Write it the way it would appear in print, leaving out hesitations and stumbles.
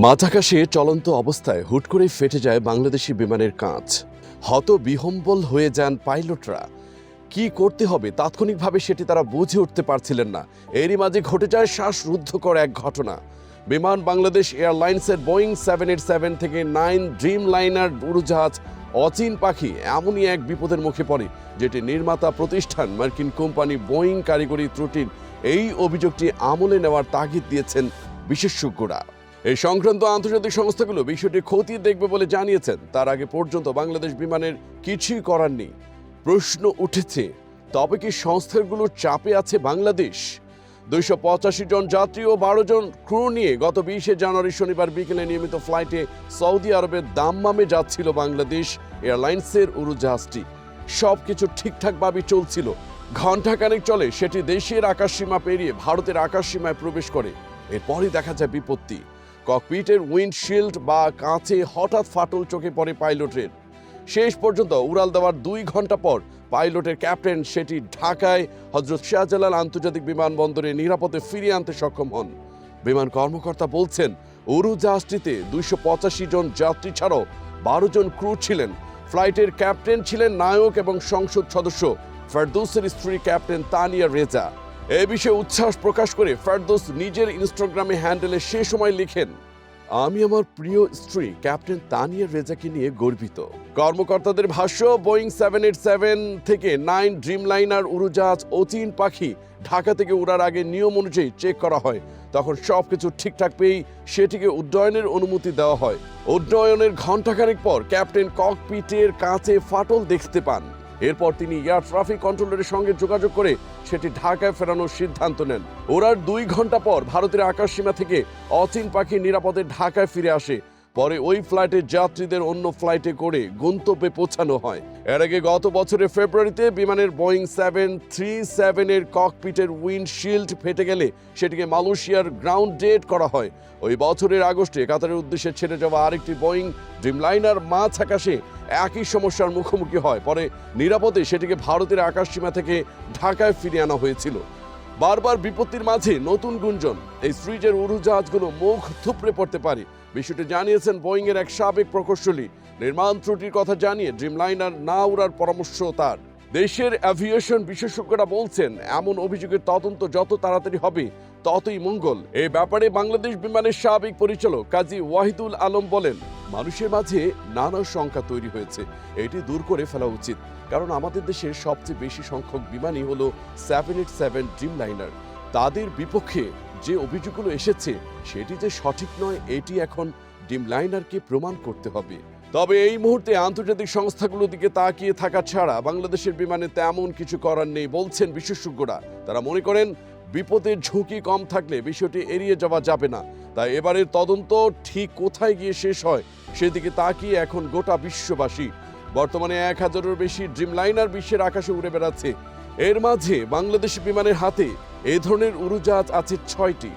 মাঝ আকাশে চলন্ত অবস্থায় হুট করে ফেটে যায় বাংলাদেশি বিমানের কাঁচ। হতবিহ্বল হয়ে যান পাইলটরা। কি করতে হবে তাৎক্ষণিকভাবে সেটি তারা বুঝে উঠতে পারছিলেন না। এরই মাঝে ঘটে যায় শ্বাসরুদ্ধকর এক ঘটনা। বিমান বাংলাদেশ এয়ারলাইন্সের বোয়িং 787 থেকে 9 ড্রিম লাইনার উড়োজাহাজ অচিন পাখি এমনই এক বিপদের মুখে পড়ে, যেটি নির্মাতা প্রতিষ্ঠান মার্কিন কোম্পানি বোয়িং কারিগরি ত্রুটির এই অভিযোগটি আমলে নেওয়ার তাগিদ দিয়েছেন বিশেষজ্ঞরা। এই সংক্রান্ত আন্তর্জাতিক সংস্থাগুলো বিষয়টি খতিয়ে দেখবে বলে জানিয়েছেন। তার আগে পর্যন্ত বাংলাদেশ বিমানের কিছুই করার নেই। প্রশ্ন উঠেছে, তবে কি সংস্থাগুলোর চাপে আছে বাংলাদেশ? 285 জন যাত্রী ও 12 জন ক্রু নিয়ে গত 20 জানুয়ারি শনিবার বিকেলে নিয়মিত ফ্লাইটে সৌদি আরবের দাম্মামে যাচ্ছিল বাংলাদেশ এয়ারলাইন্সের উড়োজাহাজটি। সবকিছু ঠিকঠাকভাবে চলছিল। ঘণ্টাখানেক চলে সেটি দেশের আকাশসীমা পেরিয়ে ভারতের আকাশসীমায় প্রবেশ করে। এরপরই দেখা যায় বিপত্তি। ককপিটের উইন্ডশিল্ড বা কাঁচে হঠাৎ ফাটল চোখে পড়ে পাইলটের। শেষ পর্যন্ত উড়াল দেওয়ার 2 ঘন্টা পর পাইলটের ক্যাপ্টেন সেটি ঢাকায় হযরত শাহজালাল আন্তর্জাতিক বিমানবন্দরে নিরাপদে ফিরিয়ে আনতে সক্ষম হন। বিমান কর্মকর্তা বলছেন, উড়োজাহাজটিতে 285 জন যাত্রী ছাড়াও 12 জন ক্রু ছিলেন। ফ্লাইটের ক্যাপ্টেন ছিলেন নায়ক এবং সংসদ সদস্য ফেরদৌসের স্ত্রী ক্যাপ্টেন তানিয়া রেজা। এ বিষয়ে উচ্ছ্বাস প্রকাশ করে ফেরদৌস নিজের ইনস্টাগ্রামে হ্যান্ডেলে সে সময় লিখেন, আমি আমার প্রিয় স্ত্রী ক্যাপ্টেন তানিয়া রেজাকে নিয়ে গর্বিত। কর্মকর্তাদের ভাষ্য, বোয়িং 787 থেকে 9 ড্রিমলাইনার উড়োজাহাজ অচিন পাখি ঢাকা থেকে উড়ার আগে নিয়ম অনুযায়ী চেক করা হয়। তখন সবকিছু ঠিকঠাক পেয়েই সেটিকে উড্ডয়নের অনুমতি দেওয়া হয়। উড্ডয়নের ঘণ্টাখানেক পর ক্যাপ্টেন ককপিটের কাঁচে ফাটল দেখতে পান। এরপর তিনি এয়ার ট্রাফিক কন্ট্রোলারের সঙ্গে যোগাযোগ করে সেটি ঢাকায় ফেরানোর সিদ্ধান্ত নেন। ওড়ার 2 ঘন্টা পর ভারতের আকাশসীমা থেকে অচিন পাখি নিরাপদে ঢাকায় ফিরে আসে। পরে ওই ফ্লাইটের যাত্রীদের অন্য ফ্লাইটে করে গন্তব্যে পৌঁছানো হয়। এর আগে গত বছরের ফেব্রুয়ারিতে বিমানের বোয়িং 737 এর ককপিটের উইন্ডশিল্ড ফেটে গেলে সেটিকে মালয়েশিয়ার গ্রাউন্ডেড করা হয়। ওই বছরের আগস্টে কাতারের উদ্দেশ্যে ছেড়ে যাওয়া আরেকটি বোয়িং ড্রিমলাইনার মাঝ আকাশে একই সমস্যার মুখোমুখি হয়। পরে নিরাপদে সেটিকে ভারতের আকাশসীমা থেকে ঢাকায় ফিরিয়ে আনা হয়েছিল। বারবার বিপত্তির মাঝে নতুন গুঞ্জন, এই সিরিজের উড়োজাহাজগুলো মুখ থুবড়ে পড়তে পারে। বিষয়টি জানিয়েছেন বোয়িং এর এক সাবেক প্রকৌশলী। নির্মাণ ত্রুটির কথা জানিয়ে ড্রিমলাইনার না উড়ার পরামর্শ তার। দেশের অ্যাভিয়েশন বিশেষজ্ঞরা বলছেন, এমন অভিযোগের তদন্ত যত তাড়াতাড়ি হবে ততই মঙ্গল। এই ব্যাপারে বাংলাদেশ বিমানের সাবেক পরিচালক কাজী ওয়াহিদুল আলম বলেন, মানুষের মাঝে নানা শঙ্কা তৈরি হয়েছে, এটি দূর করে ফেলা উচিত। কারণ আমাদের দেশের সবচেয়ে বেশি সংখ্যক বিমানই হলো 787 ড্রিমলাইনার। তাদের বিপক্ষে যে অভিযোগগুলো এসেছে সেটি যে সঠিক নয়, এটি এখন ড্রিমলাইনারকে প্রমাণ করতে হবে। তবে এই মুহূর্তে আন্তর্জাতিক সংস্থাগুলোর দিকে তাকিয়ে থাকা ছাড়া বাংলাদেশের বিমানে তেমন কিছু করার নেই বলছেন বিশেষজ্ঞরা। তারা মনে করেন, বিপদের ঝুঁকি কম থাকলে বিষয়টি এড়িয়ে যাওয়া যাবে না। তাই এবারের তদন্ত ঠিক কোথায় গিয়ে শেষ হয় সেদিকে তাকিয়ে এখন গোটা বিশ্ববাসী। বর্তমানে 1000-এরও বেশি ড্রিমলাইনার বিশ্বের আকাশে উড়ে বেড়াচ্ছে। এর মাঝে বাংলাদেশ বিমানের হাতে এ ধরনের উড়োজাহাজ আছে 6টি।